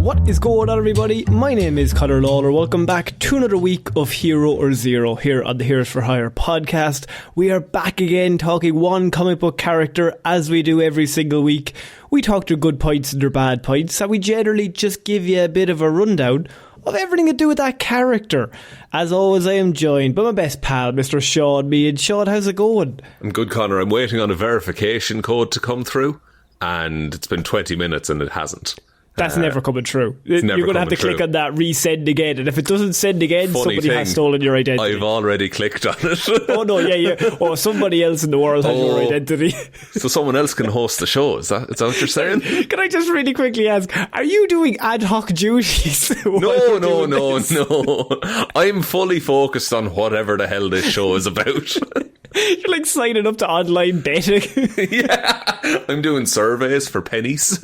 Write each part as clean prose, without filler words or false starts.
What is going on, everybody? My name is Conor Lawler. Welcome back to another week of Hero or Zero here on the Heroes for Hire podcast. We are back again talking one comic book character as we do every single week. We talk their good points and their bad points, and we generally just give you a bit of a rundown of everything to do with that character. As always, I am joined by my best pal, Mr. Shaun. Shaun, how's it going? I'm good, Conor. I'm waiting on a verification code to come through, and it's been 20 minutes and it hasn't. That's never coming true. You're going to have to click on that resend again, and if it doesn't send again, somebody has stolen your identity. I've already clicked on it. Oh no, yeah. Oh, somebody else in the world has your identity. So someone else can host the show. Is that what you're saying? Can I just really quickly ask, are you doing ad hoc duties? No. I'm fully focused on whatever the hell this show is about. You're like signing up to online betting. Yeah, I'm doing surveys for pennies.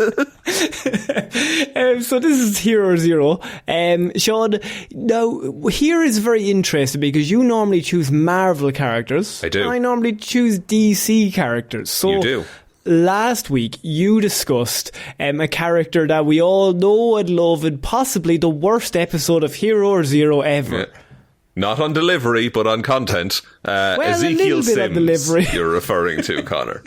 So this is Hero Zero. Shaun, now here is very interesting because you normally choose Marvel characters. I do. I normally choose DC characters. So you do. Last week you discussed a character that we all know and love, and possibly the worst episode of Hero Zero ever. Yeah. Not on delivery, but on content. a Ezekiel little bit Sims, you're referring to, Conor.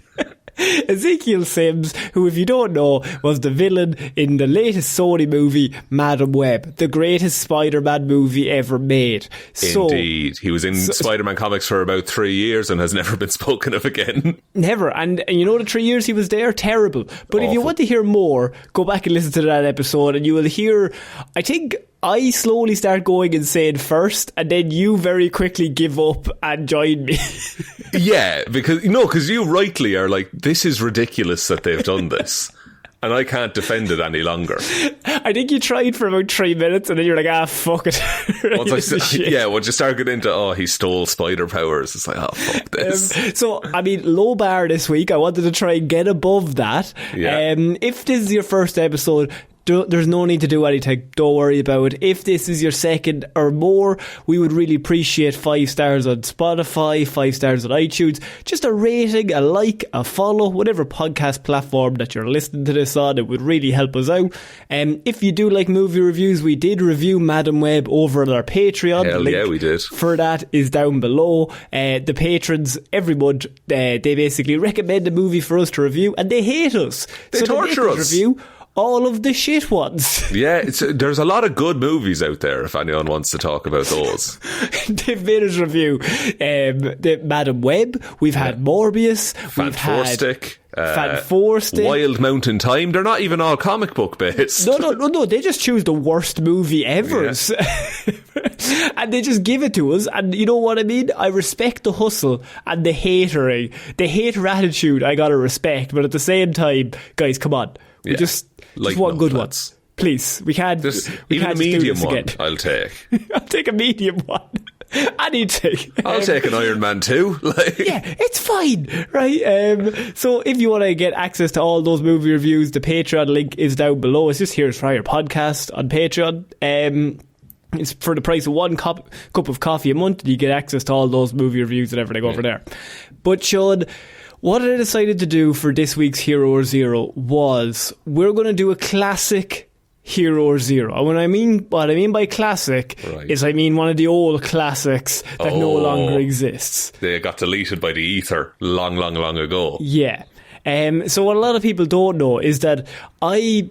Ezekiel Sims, who, if you don't know, was the villain in the latest Sony movie, Madam Web, the greatest Spider-Man movie ever made. Indeed. He was in Spider-Man comics for about 3 years and has never been spoken of again. Never. And you know, the 3 years he was there, terrible. But awful. If you want to hear more, go back and listen to that episode and you will hear, I think I slowly start going insane first, and then you very quickly give up and join me. Yeah, because you rightly are like, this is ridiculous that they've done this. And I can't defend it any longer. I think you tried for about 3 minutes and then you're like, fuck it. Once you start getting into, he stole spider powers, it's like, fuck this. So, I mean, low bar this week. I wanted to try and get above that. Yeah. If this is your first episode, there's no need to do anything. Don't worry about it. If this is your second or more, we would really appreciate 5 stars on Spotify, 5 stars on iTunes, just a rating, a like, a follow, whatever podcast platform that you're listening to this on. It would really help us out. If you do like movie reviews, we did review Madam Web over on our Patreon. Hell yeah, we did. For that is down below. The patrons every month, they basically recommend a movie for us to review, and they hate us. They torture us. Review all of the shit ones. Yeah, there's a lot of good movies out there if anyone wants to talk about those. They've made us review the Madam Web. We've had Morbius. Fantastic. Fantastic. Wild Mountain Time. They're not even all comic book based. No. They just choose the worst movie ever. Yeah. And they just give it to us. And you know what I mean? I respect the hustle and the hatering. The hater attitude I gotta respect. But at the same time, guys, come on. We just want good ones. Please. We can't. Even a medium one, again. I'll take. I'll take a medium one. Anything. I'll take an Iron Man 2. Yeah, it's fine, right? So if you want to get access to all those movie reviews, the Patreon link is down below. It's just Here's Fire podcast on Patreon. It's for the price of one cup of coffee a month. You get access to all those movie reviews and everything over there. But Shaun, what I decided to do for this week's Hero or Zero was we're going to do a classic Hero or Zero. And what I mean by classic is I mean one of the old classics that no longer exists. They got deleted by the ether long ago. Yeah. So what a lot of people don't know is that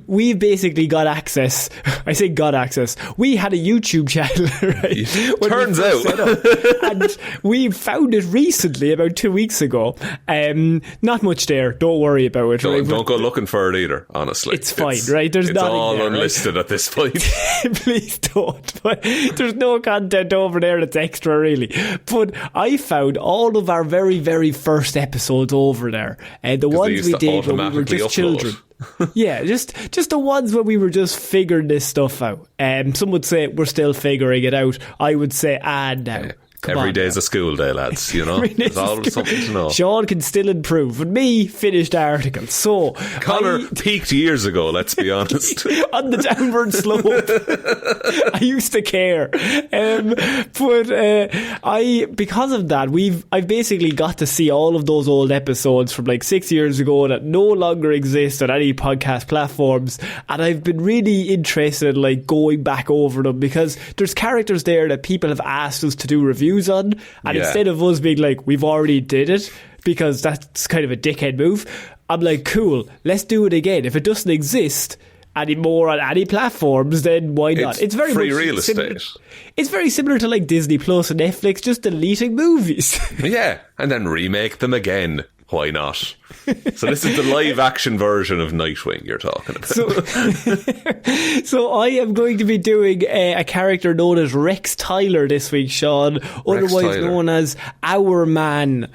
we basically got access. I say got access. We had a YouTube channel, right? Turns out. And we found it recently, about 2 weeks ago. Not much there. Don't worry about it. Don't go looking for it either, honestly. It's fine, right? There's nothing all there, unlisted at this point. Please don't. But there's no content over there that's extra, really. But I found all of our very, very first episodes over there. The ones we did when we were just children. Yeah, just the ones where we were just figuring this stuff out. Some would say we're still figuring it out. I would say, now. Every day's a school day, lads, you know. There's always something to know. Shaun can still improve. And me, finished article. So Conor peaked years ago, let's be honest. On the downward slope. I used to care. But because of that, I've basically got to see all of those old episodes from like 6 years ago that no longer exist on any podcast platforms, and I've been really interested in like going back over them, because there's characters there that people have asked us to do reviews on, and instead of us being like, we've already did it, because that's kind of a dickhead move, I'm like, cool, let's do it again. If it doesn't exist anymore on any platforms, then why not? It's very free real estate. It's very similar to like Disney Plus and Netflix, just deleting movies. Yeah, and then remake them again. Why not? So this is the live action version of Nightwing you're talking about. So I am going to be doing a character known as Rex Tyler this week, Shaun, otherwise known as Our Man.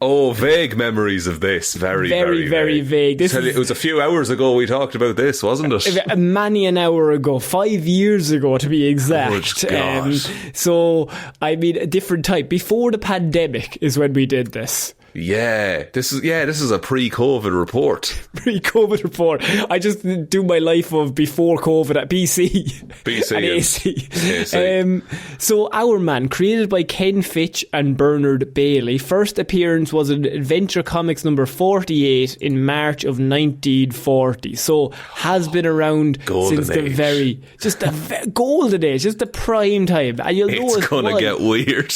Oh, vague memories of this. Very vague. It was a few hours ago we talked about this, wasn't it? Many an hour ago, 5 years ago to be exact. So, I mean, a different type. Before the pandemic is when we did this. Yeah, this is a pre-COVID report. Pre-COVID report. I just do my life of before COVID at BC and AC. So Our Man, created by Ken Fitch and Bernard Bailey. First appearance was in Adventure Comics number 48 in March of 1940. So has been around golden since age. the golden age, just the prime time. And you'll know it's gonna get weird.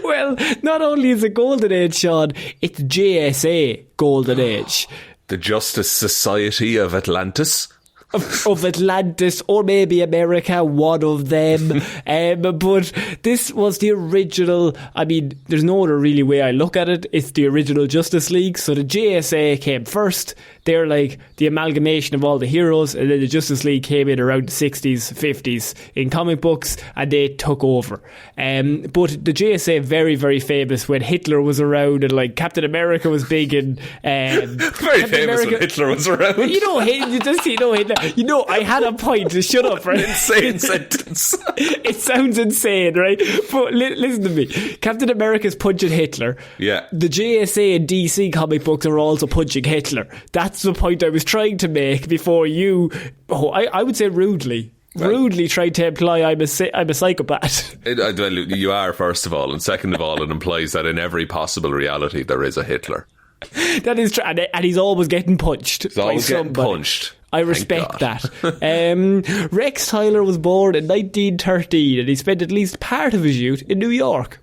Well, not only is it golden age, Shaun, it's JSA golden age. The Justice Society of Atlantis. Of Atlantis, or maybe America, one of them. But this was the original. I mean, there's no other really way I look at it. It's the original Justice League. So the JSA came first. They're like the amalgamation of all the heroes, and then the Justice League came in around the 60s, 50s in comic books, and they took over. But the JSA very, very famous when Hitler was around, and like Captain America was big, and very famous when Hitler was around. You know, I had a point to shut up, right? Insane sentence. It sounds insane, right? But listen to me. Captain America's punching Hitler. Yeah. The JSA and DC comic books are also punching Hitler. That's the point I was trying to make before you, I would say rudely tried to imply I'm a psychopath. Well, you are, first of all, and second of all, it implies that in every possible reality there is a Hitler. That is true, and he's always getting punched. He's always getting punched. I respect that. Rex Tyler was born in 1913, and he spent at least part of his youth in New York.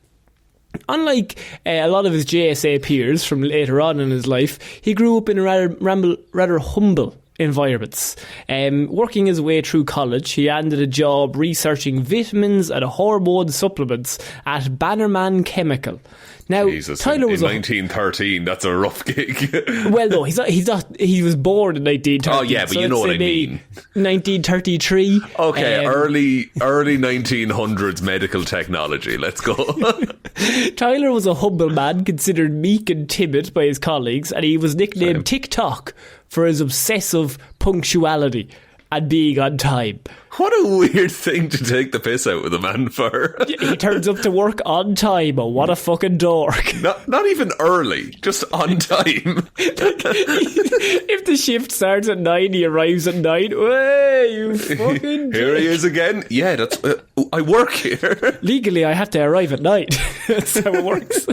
Unlike a lot of his JSA peers from later on in his life, he grew up in rather humble environments. Working his way through college, he landed a job researching vitamins and hormone supplements at Bannerman Chemical. Now, Jesus, Tyler was in 1913. That's a rough gig. Well, no, he's not. He was born in 1913. Oh yeah, but so you know what I mean. 1933. Okay, early 1900s medical technology. Let's go. Tyler was a humble man, considered meek and timid by his colleagues, and he was nicknamed TikTok for his obsessive punctuality and being on time. What a weird thing to take the piss out with a man for. He turns up to work on time. Oh, what a fucking dork. Not even early, just on time. If the shift starts at 9, he arrives at 9. Hey, you fucking Here he is again. Yeah, that's I work here. Legally, I have to arrive at 9. That's how it works.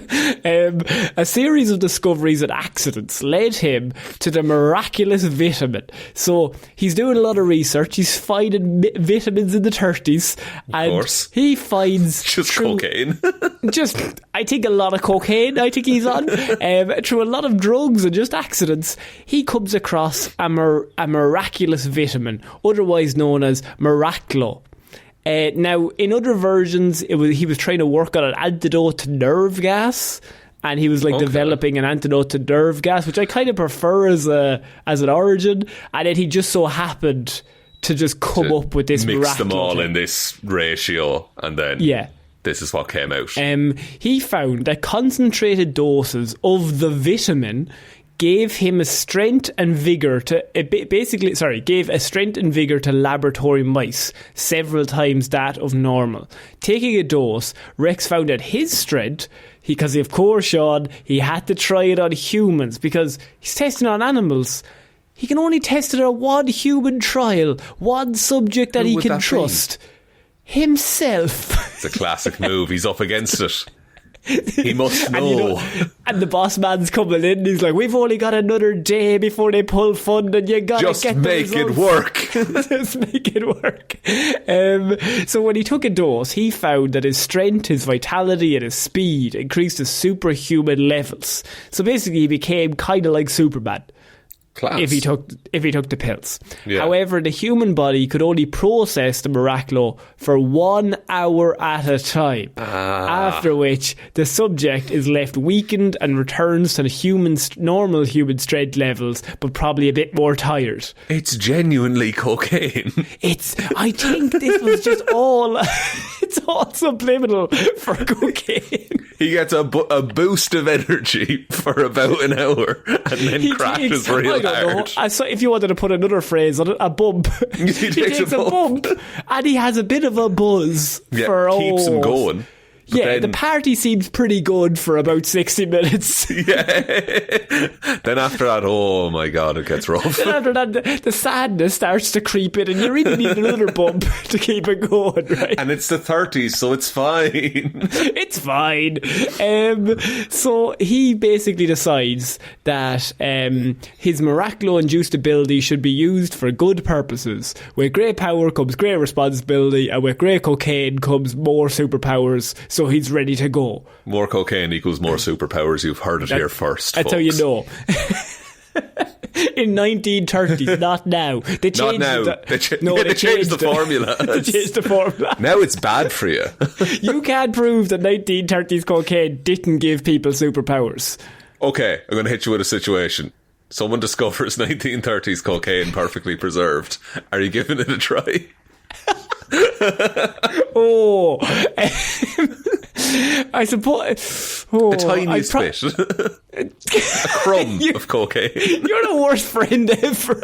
A series of discoveries and accidents led him to the miraculous vitamin. So he's doing a lot of research. He's finding vitamins in the 30s, and of course he finds just cocaine. I think a lot of cocaine. I think he's on through a lot of drugs and just accidents. He comes across a miraculous vitamin, otherwise known as Miraclo. Now, in other versions, he was trying to work on an antidote to nerve gas. And he was developing an antidote to nerve gas, which I kind of prefer as an origin. And then he just so happened to just come up with this mix them all in this ratio, and then this is what came out. He found that concentrated doses of the vitamin gave him a strength and vigour to laboratory mice, several times that of normal. Taking a dose, Rex found that his strength, because of course, Shaun, he had to try it on humans because he's testing on animals. He can only test it on one human trial, one subject that he can trust. Himself. It's a classic move. He's up against it. He must know. And the boss man's coming in and he's like, we've only got another day before they pull fund and you gotta just get the make it work. Just make it work. So when he took a dose, he found that his strength, his vitality and his speed increased to superhuman levels. So basically he became kind of like Superman. Class. If he took the pills. Yeah. However, the human body could only process the Miraclo for 1 hour at a time. After which the subject is left weakened and returns to the normal human strength levels, but probably a bit more tired. It's genuinely cocaine. I think this was just all. It's all subliminal for cocaine. He gets a boost of energy for about an hour and then crashes real hard. So if you wanted to put another phrase on it, a bump. He takes a bump and he has a bit of a buzz. Yeah, keeps him going. The party seems pretty good for about 60 minutes. Yeah. Then after that, oh my God, it gets rough. Then after that, the sadness starts to creep in and you really need another bump to keep it going, right? And it's the 30s, so it's fine. It's fine. So he basically decides that his Miraclo-induced ability should be used for good purposes. With great power comes great responsibility, and with great cocaine comes more superpowers. So he's ready to go. More cocaine equals more superpowers. You've heard it here first. That's folks. how you know. In 1930s, not now. They changed they changed the formula. They changed the formula. Now it's bad for you. You can't prove that 1930s cocaine didn't give people superpowers. Okay, I'm going to hit you with a situation. Someone discovers 1930s cocaine perfectly preserved. Are you giving it a try? I suppose a tiny bit, a crumb of cocaine. You're the worst friend ever.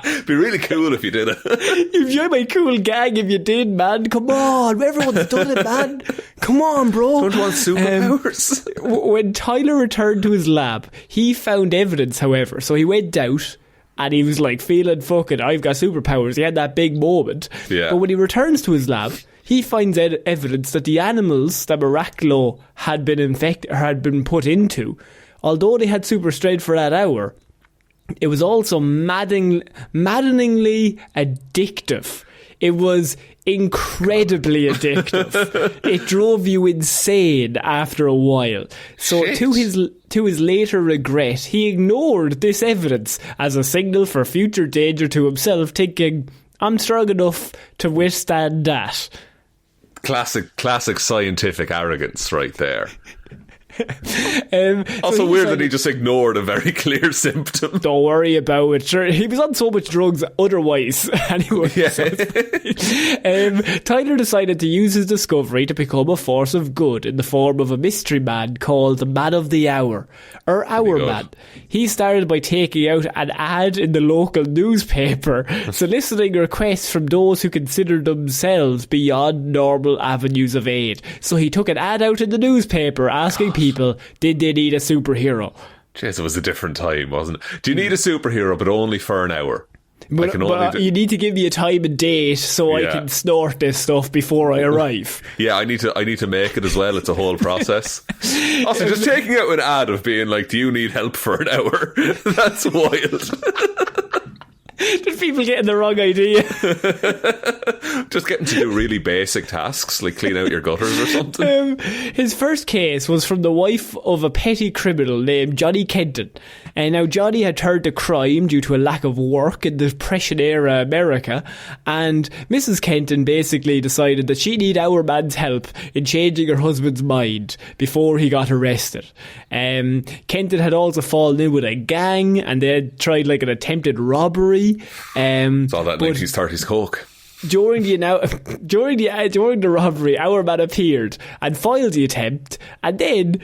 It'd be really cool if you did it. You're my cool gang if you did, man. Come on, everyone's done it, man. Come on, bro. Don't want superpowers. When Tyler returned to his lab, he found evidence, however, so he went out and he was like feeling fucking, I've got superpowers. He had that big moment. Yeah. But when he returns to his lab, he finds evidence that the animals that Miraclo had been infected or had been put into, although they had super strength for that hour, it was also maddeningly addictive. It was incredibly addictive. It drove you insane after a while. So to his later regret, he ignored this evidence as a signal for future danger to himself, thinking, I'm strong enough to withstand that. Classic scientific arrogance right there. Also so weird that he just ignored a very clear symptom. Don't worry about it. Sure, he was on so much drugs otherwise. Anyway, yeah. Tyler decided to use his discovery to become a force of good in the form of a mystery man called the Man of the Hour, or Hour Man. He started by taking out an ad in the local newspaper, soliciting requests from those who considered themselves beyond normal avenues of aid. So he took an ad out in the newspaper asking people, did they need a superhero? Jeez, it was a different time, wasn't it? Do you need a superhero, but only for an hour? But you need to give me a time and date so I can snort this stuff before I arrive. Yeah, I need to make it as well. It's a whole process. Also, just taking out an ad of being like, do you need help for an hour? That's wild. Did people getting the wrong idea? Just getting to do really basic tasks like clean out your gutters or something. His first case was from the wife of a petty criminal named Johnny Kenton. And now Johnny had turned to crime due to a lack of work in the Depression-era America, and Mrs. Kenton basically decided that she needed Our Man's help in changing her husband's mind before he got arrested. Kenton had also fallen in with a gang, and they had tried like an attempted robbery. It's all that 1930s coke. during the robbery, our man appeared and foiled the attempt, and then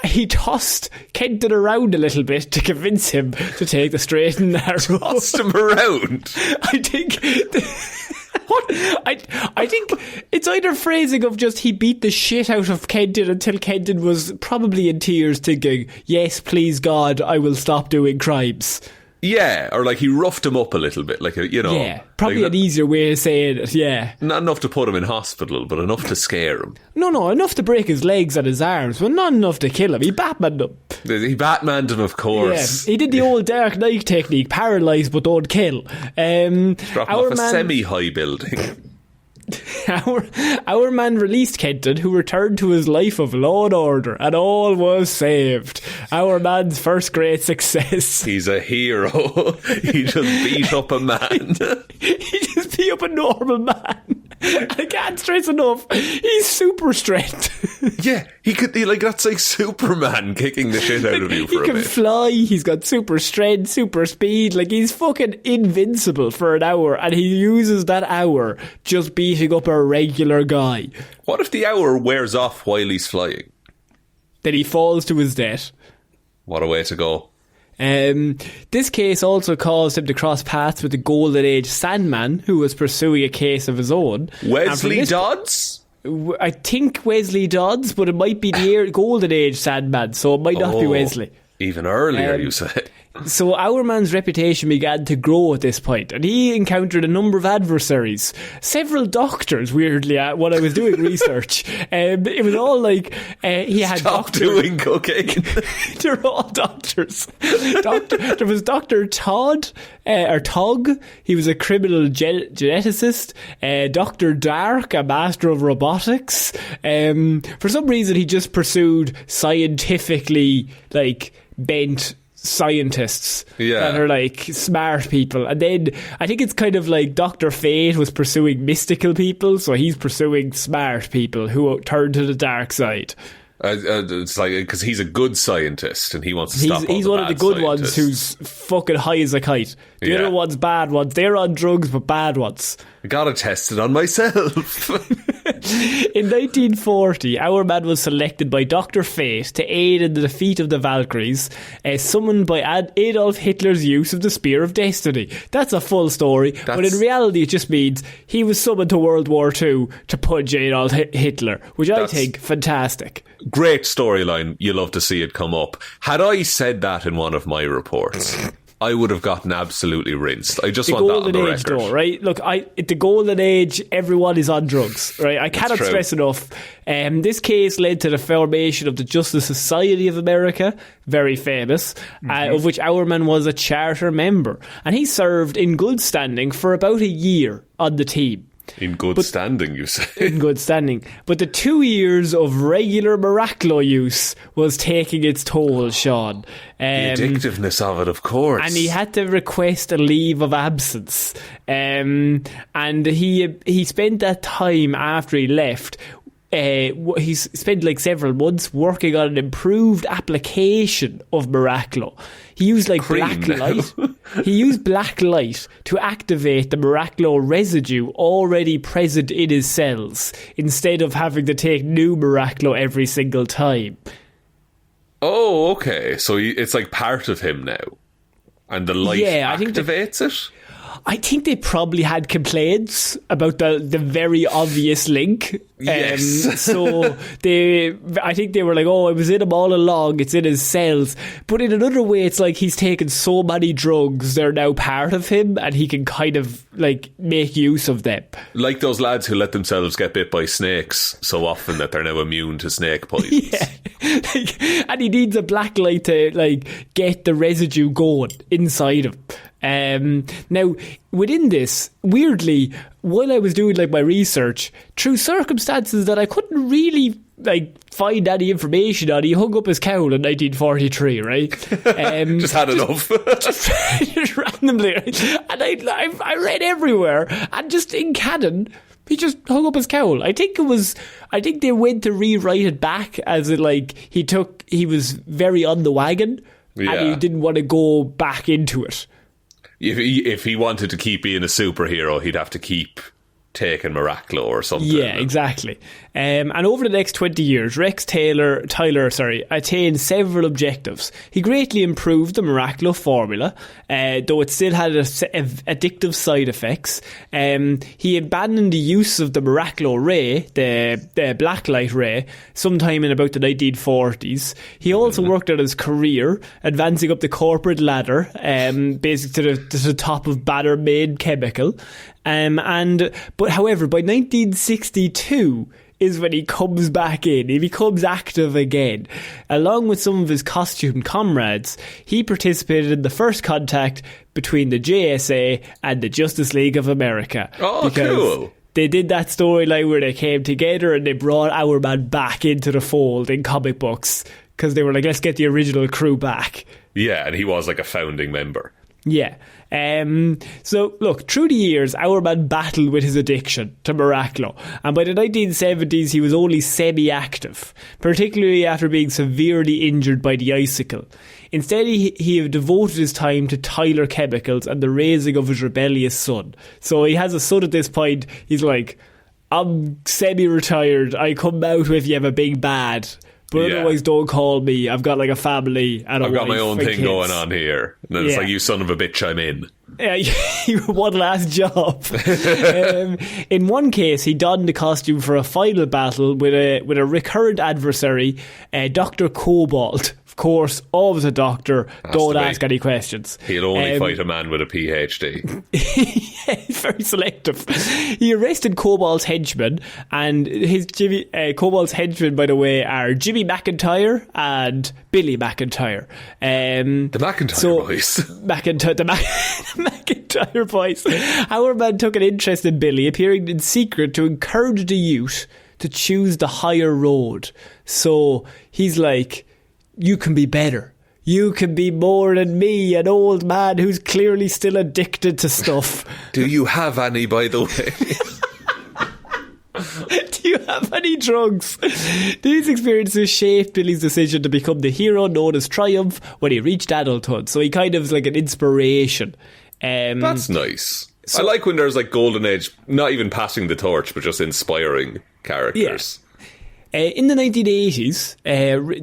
he tossed Kenton around a little bit to convince him to take the straight and narrow. Tossed him around? I think... What? I think it's either phrasing of just he beat the shit out of Kenton until Kenton was probably in tears thinking, yes, please God, I will stop doing crimes. Yeah, or like he roughed him up a little bit, like Yeah, probably an easier way of saying it. Yeah, not enough to put him in hospital, but enough to scare him. No, enough to break his legs and his arms, but not enough to kill him. He Batmaned him. He Batmaned him, of course. Yeah, he did the old Dark Knight technique: paralyse but don't kill. Drop off a semi-high building. Our man released Kenton, who returned to his life of law and order, and all was saved. Our man's first great success. He's a hero. He just beat up a man. He just beat up a normal man. I can't stress enough, he's super strength. Yeah, that's like Superman kicking the shit out of you for a bit. He can fly, he's got super strength, super speed, like he's fucking invincible for an hour, and he uses that hour just beating up a regular guy. What if the hour wears off while he's flying? Then he falls to his death. What a way to go. This case also caused him to cross paths with the Golden Age Sandman, who was pursuing a case of his own. Wesley Dodds? I think Wesley Dodds, but it might be the Golden Age Sandman, so it might not be Wesley. Even earlier, you say. So our man's reputation began to grow at this point, and he encountered a number of adversaries. Several doctors, weirdly, when I was doing research. It was all like he had Stop doing cocaine. They're all doctors. There was Dr. Todd, or Tog. He was a criminal geneticist. Dr. Dark, a master of robotics. For some reason, he just pursued scientifically, bent scientists that are smart people, and then I think it's kind of like Dr. Fate was pursuing mystical people, so he's pursuing smart people who turn to the dark side. It's like because he's a good scientist and he wants to stop. He's one of the good ones who's fucking high as a kite. The other ones, bad ones. They're on drugs, but bad ones. I gotta test it on myself. In 1940, our man was selected by Dr. Fate to aid in the defeat of the Valkyries, summoned by Adolf Hitler's use of the Spear of Destiny. That's a full story, but in reality it just means he was summoned to World War II to punch Adolf Hitler, which I think fantastic. Great storyline. You love to see it come up. Had I said that in one of my reports, I would have gotten absolutely rinsed. I just want that on the record. The golden age, though, right? Look, the golden age, everyone is on drugs, right? I cannot stress enough. This case led to the formation of the Justice Society of America, very famous, of which our man was a charter member. And he served in good standing for about a year on the team. In good standing, you say? In good standing. But the 2 years of regular Miraclo use was taking its toll, Shaun. The addictiveness of it, of course. And he had to request a leave of absence. And he spent that time after he left. He spent several months working on an improved application of Miraclo. He used black light. He used black light to activate the Miraclo residue already present in his cells, instead of having to take new Miraclo every single time. Oh, okay. So it's like part of him now, and the light activates it. I think they probably had complaints about the very obvious link. Yes. So I think they were like, oh, it was in him all along, it's in his cells. But in another way, it's like he's taken so many drugs, they're now part of him, and he can kind of make use of them. Like those lads who let themselves get bit by snakes so often that they're now immune to snake poisons. Yeah. And he needs a black light to get the residue going inside him. Now, within this, weirdly, while I was doing my research, through circumstances that I couldn't really find any information on, he hung up his cowl in 1943, right? Just had enough. just randomly, right? And I read everywhere, and just in canon, he just hung up his cowl. I think they went to rewrite it back as he was very on the wagon, and he didn't want to go back into it. If he wanted to keep being a superhero, he'd have to keep taken Miraclo or something. Yeah, exactly. And over the next 20 years, Rex Tyler attained several objectives. He greatly improved the Miraclo formula, though it still had addictive side effects. He abandoned the use of the Miraclo ray, the blacklight ray, sometime in about the 1940s. He also worked on his career, advancing up the corporate ladder, basically to the top of Banner Maid Chemical. But however, by 1962 is when he comes back in. He becomes active again. Along with some of his costume comrades, he participated in the first contact between the JSA and the Justice League of America. Oh, cool. They did that storyline where they came together and they brought Our Man back into the fold in comic books because they were like, let's get the original crew back. Yeah, and he was like a founding member. Yeah. So, look, through the years, Our Man battled with his addiction to Miraclo, and by the 1970s he was only semi-active, particularly after being severely injured by the icicle. Instead, he devoted his time to Tyler Chemicals and the raising of his rebellious son. So he has a son at this point. He's like, I'm semi-retired, I come out if you have a big bad, but otherwise don't call me. I've got like a family and I've got my own thing kids going on here. And then it's like, you son of a bitch, I'm in. Yeah, one last job. In one case, he donned the costume for a final battle with a recurrent adversary, Dr. Cobalt. Of course, always a doctor. Don't ask any questions. He'll only fight a man with a PhD. Yeah, he's very selective. He arrested Cobalt's henchmen, and Cobalt's henchmen, by the way, are Jimmy McIntyre and Billy McIntyre. The McIntyre boys. The McIntyre boys. Our Man took an interest in Billy, appearing in secret to encourage the youth to choose the higher road. So he's like, you can be better. You can be more than me, an old man who's clearly still addicted to stuff. Do you have any, by the way? Do you have any drugs? These experiences shaped Billy's decision to become the hero known as Triumph when he reached adulthood. So he kind of is like an inspiration. That's nice. I like when there's like golden age, not even passing the torch, but just inspiring characters. Yeah. In the 1980s,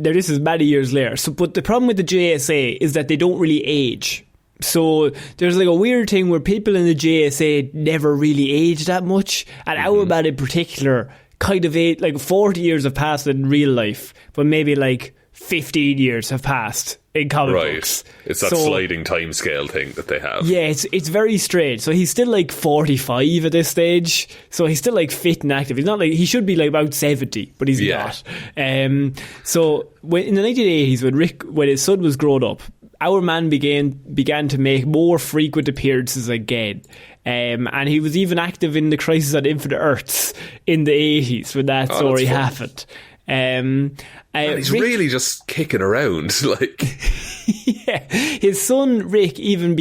this is many years later, but the problem with the JSA is that they don't really age. So there's like a weird thing where people in the JSA never really age that much, and Our Man in particular kind of age, like 40 years have passed in real life, but maybe like 15 years have passed in comic books. It's that sliding time scale thing that they have. Yeah, it's very strange. So he's still like 45 at this stage. So he's still like fit and active. He's not like, he should be like about 70, but he's not. So in the 1980s, when his son was grown up, Our Man began to make more frequent appearances again. And he was even active in the Crisis on Infinite Earths in the 80s when that story happened. He's really just kicking around, like. Yeah, his son Rick even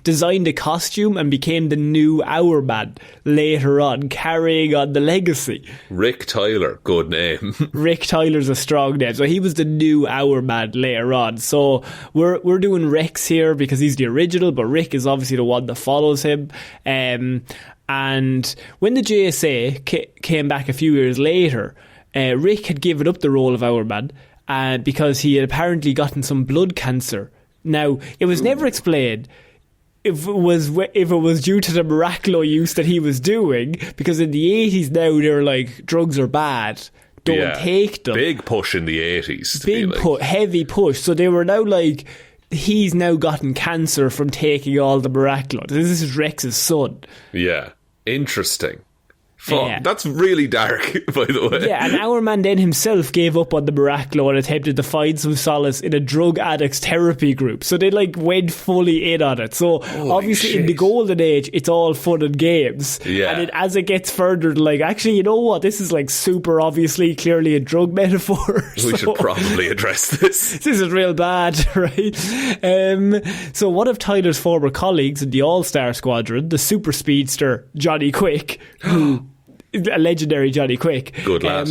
designed a costume and became the new Our Man later on, carrying on the legacy. Rick Tyler, good name. Rick Tyler's a strong name, so he was the new Our Man later on. So we're doing Rex here because he's the original, but Rick is obviously the one that follows him. And when the JSA came back a few years later, Rick had given up the role of Our Man because he had apparently gotten some blood cancer. Now, it was never explained if it was due to the Miraclo use that he was doing, because in the 80s now they're like, drugs are bad, don't take them. Big push in the 80s. Heavy push. So they were now like, he's now gotten cancer from taking all the Miraclo. This is Rex's son. Yeah, interesting. Fuck, that's really dark, by the way. Yeah, and Our Man then himself gave up on the Miraclo and attempted to find some solace in a drug addicts therapy group. So they like went fully in on it. So obviously in the golden age, it's all fun and games. Yeah. And as it gets further, like, actually, you know what? This is like super obviously, clearly a drug metaphor. We should probably address this. This is real bad, right? So one of Tyler's former colleagues in the All-Star Squadron, the super speedster Johnny Quick, who... a legendary Johnny Quick, good lad,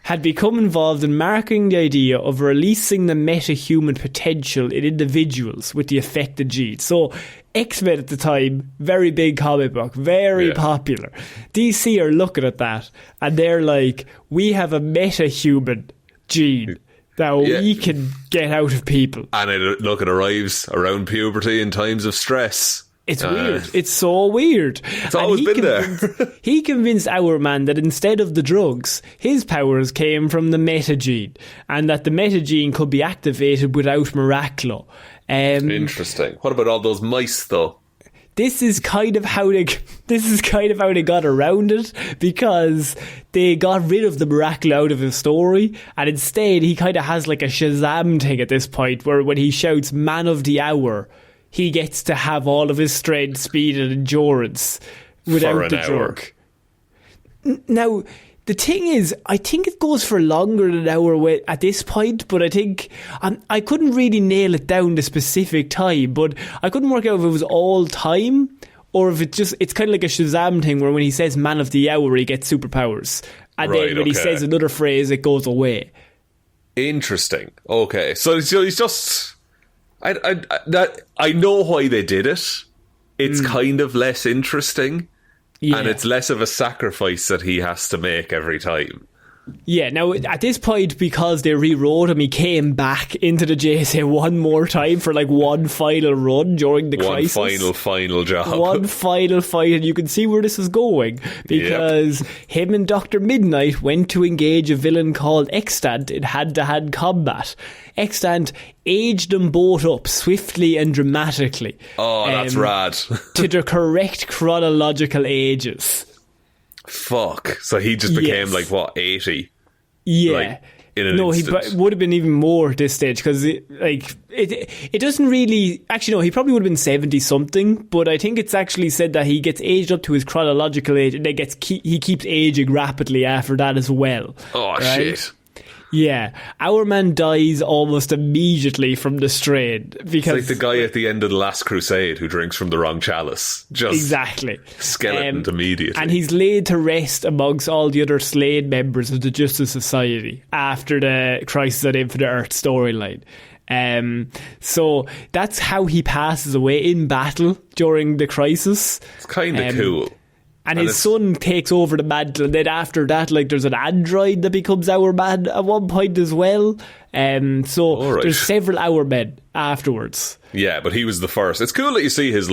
had become involved in marketing the idea of releasing the meta-human potential in individuals with the affected gene. So X-Men at the time, very big comic book, very popular. DC are looking at that and they're like, we have a meta-human gene that we can get out of people. And it arrives around puberty in times of stress. It's weird. It's so weird. It's always been there. He convinced our man that instead of the drugs, his powers came from the meta gene, and that the meta gene could be activated without Miraclo. Interesting. What about all those mice, though? This is kind of how they got around it, because they got rid of the Miraclo out of his story, and instead he kind of has like a Shazam thing at this point, where when he shouts "Man of the Hour," he gets to have all of his strength, speed, and endurance without the drug. Now, the thing is, I think it goes for longer than an hour at this point, but I think I couldn't really nail it down the specific time, but I couldn't work out if it was all time or if it's kind of like a Shazam thing where when he says "Man of the Hour," he gets superpowers, and then when he says another phrase, it goes away. Interesting. Okay, so he's just... I know why they did it. It's kind of less interesting. Yeah. And it's less of a sacrifice that he has to make every time. Yeah, now at this point, because they rewrote him, he came back into the JSA one more time for like one final run during the crisis. One final job. One final fight, and you can see where this is going, because him and Dr. Midnight went to engage a villain called Extant in hand-to-hand combat. Extant aged them both up swiftly and dramatically. Oh, that's rad. To the correct chronological ages. Fuck. So he just became 80? Yeah. Like, in an instant. He would have been even more at this stage, because it doesn't really... Actually, no, he probably would have been 70 something, but I think it's actually said that he gets aged up to his chronological age, and he keeps aging rapidly after that as well. Oh, right? Shit. Yeah, our man dies almost immediately from the strain, because it's like the guy at the end of The Last Crusade who drinks from the wrong chalice. Just exactly. Skeletoned immediately. And he's laid to rest amongst all the other slain members of the Justice Society after the Crisis on Infinite Earth storyline. So that's how he passes away in battle during the crisis. It's kind of cool. And his son takes over the mantle, and then after that, there's an android that becomes our man at one point as well. There's several our men afterwards. Yeah, but he was the first. It's cool that you see his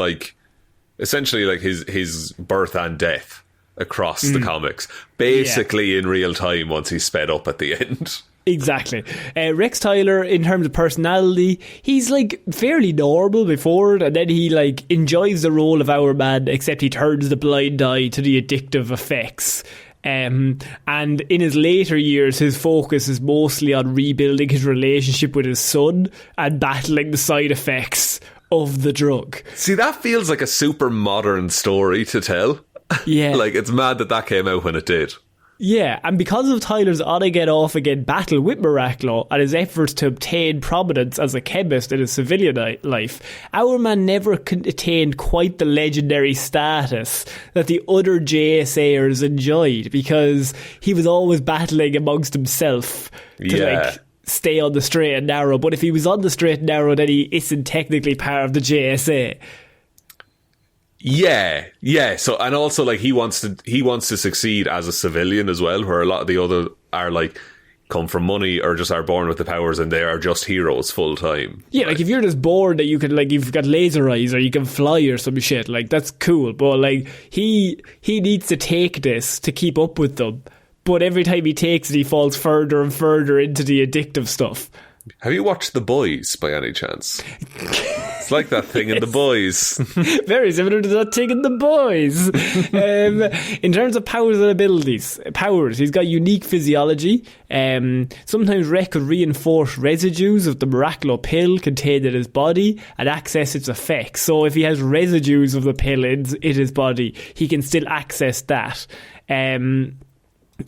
essentially his birth and death across the comics, basically in real time once he's sped up at the end. Exactly. Rex Tyler, in terms of personality, he's fairly normal before it, and then he enjoys the role of our man, except he turns the blind eye to the addictive effects. And in his later years, his focus is mostly on rebuilding his relationship with his son and battling the side effects of the drug. See, that feels like a super modern story to tell. Yeah. It's mad that came out when it did. Yeah, and because of Tyler's on-again, off-again battle with Miraclo and his efforts to obtain prominence as a chemist in his civilian life, our man never attained quite the legendary status that the other JSAers enjoyed, because he was always battling amongst himself to stay on the straight and narrow. But if he was on the straight and narrow, then he isn't technically part of the JSA. Yeah. So, and also he wants to succeed as a civilian as well, where a lot of the other are come from money or just are born with the powers, and they are just heroes full time. Yeah, if you're just born that you can you've got laser eyes or you can fly or some shit, that's cool. But he needs to take this to keep up with them. But every time he takes it, he falls further and further into the addictive stuff. Have you watched The Boys by any chance? It's like that thing in The Boys. Very similar to that thing in The Boys. In terms of powers and abilities, he's got unique physiology. Sometimes Rek could reinforce residues of the Miraclo pill contained in his body and access its effects. So if he has residues of the pill in his body, he can still access that.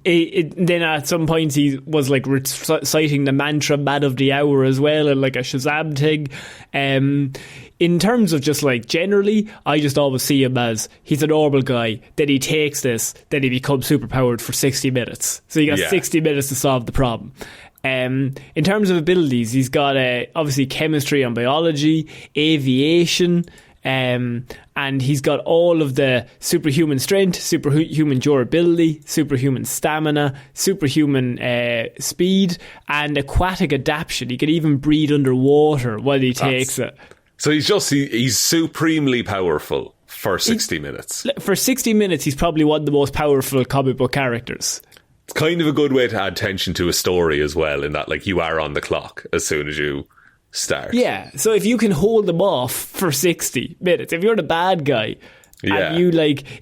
Then at some points he was reciting the mantra "Man of the Hour" as well, and a Shazam thing. In terms of just generally, I just always see him as he's a normal guy. Then he takes this, then he becomes superpowered for 60 minutes. So you got 60 minutes to solve the problem. In terms of abilities, he's got obviously chemistry and biology, aviation. And he's got all of the superhuman strength, superhuman durability, superhuman stamina, superhuman speed, and aquatic adaptation. He can even breathe underwater while he takes it. So he's supremely powerful for 60 minutes. For 60 minutes, he's probably one of the most powerful comic book characters. It's kind of a good way to add tension to a story as well, in that like you are on the clock as soon as you start. Yeah, so if you can hold them off for 60 minutes, if you're the bad guy, and you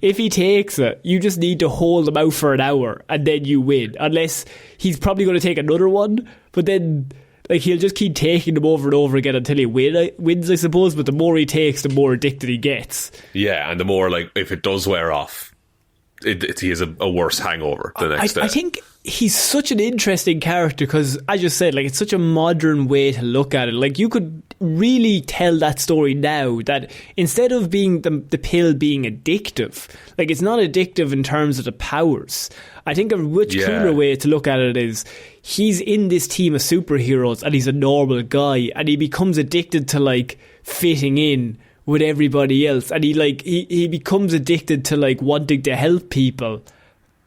if he takes it, you just need to hold him out for an hour and then you win. Unless he's probably going to take another one, but then he'll just keep taking them over and over again until he wins, I suppose. But the more he takes, the more addicted he gets. Yeah, and the more if it does wear off, he has a worse hangover the next day. I think he's such an interesting character because, as you said, it's such a modern way to look at it. You could really tell that story now, that instead of being the pill being addictive, it's not addictive in terms of the powers. I think a much cooler way to look at it is he's in this team of superheroes and he's a normal guy and he becomes addicted to fitting in with everybody else, and he becomes addicted to wanting to help people,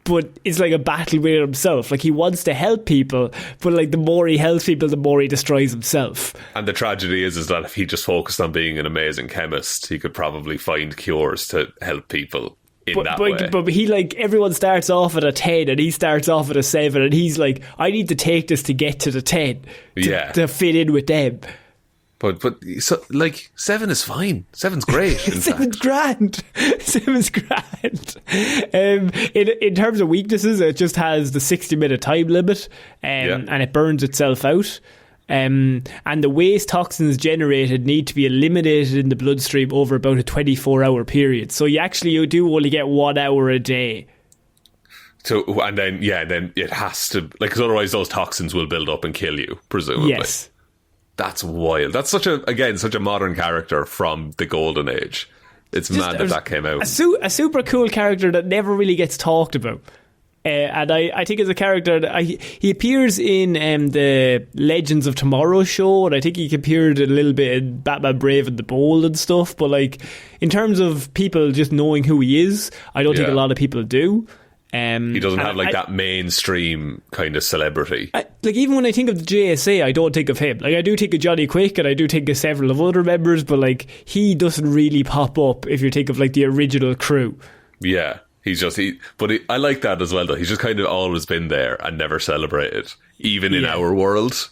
but it's a battle with himself. He wants to help people, but the more he helps people, the more he destroys himself. And the tragedy is that if he just focused on being an amazing chemist, he could probably find cures to help people that way. But he everyone starts off at a 10 and he starts off at a 7, and he's I need to take this to get to the 10 to fit in with them. But 7 is fine. 7's great. 7's grand. 7's grand. In terms of weaknesses, it just has the 60-minute time limit, and it burns itself out. And the waste toxins generated need to be eliminated in the bloodstream over about a 24-hour period. So you do only get 1 hour a day. So and then it has to, because otherwise those toxins will build up and kill you, presumably. Yes. That's wild. That's such a modern character from the golden age. It's mad that came out. A super cool character that never really gets talked about. And I think as a character, he appears in the Legends of Tomorrow show, and I think he appeared a little bit in Batman Brave and the Bold and stuff. But in terms of people just knowing who he is, I don't think a lot of people do. He doesn't have that mainstream kind of celebrity. Even when I think of the JSA, I don't think of him. I do think of Johnny Quick and I do think of several of other members, but he doesn't really pop up if you think of the original crew. Yeah. I like that as well, though. He's just kind of always been there and never celebrated, even in our world.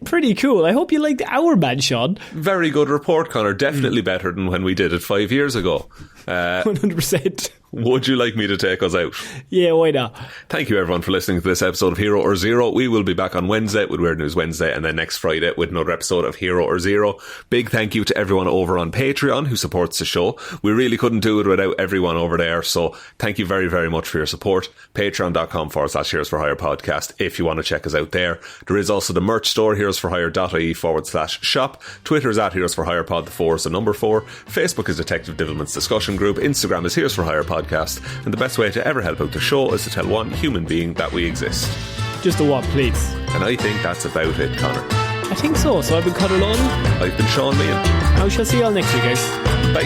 Pretty cool. I hope you liked our man, Shaun. Very good report, Conor. Definitely better than when we did it 5 years ago. 100%. Would you like me to take us out? Yeah, why not? Thank you everyone for listening to this episode of Hero or Zero. We will be back on Wednesday with Weird News Wednesday, and then next Friday with another episode of Hero or Zero. Big thank you to everyone over on Patreon who supports the show. We really couldn't do it without everyone over there, so thank you very, very much for your support. Patreon.com/Heroes for Hire podcast if you want to check us out there. There is also the merch store, heroesforhire.ie/shop. Twitter is at Heroes for Hire pod, the 4 is the number 4. Facebook is Detective Divilment's discussion group. Instagram is Heroes for Hire podcast. And the best way to ever help out the show is to tell one human being that we exist. Just a what, please? And I think that's about it, Conor. I think so. So I've been Conor Lorraine. I've been Shaun Meehan. I shall see you all next week, guys. Bye.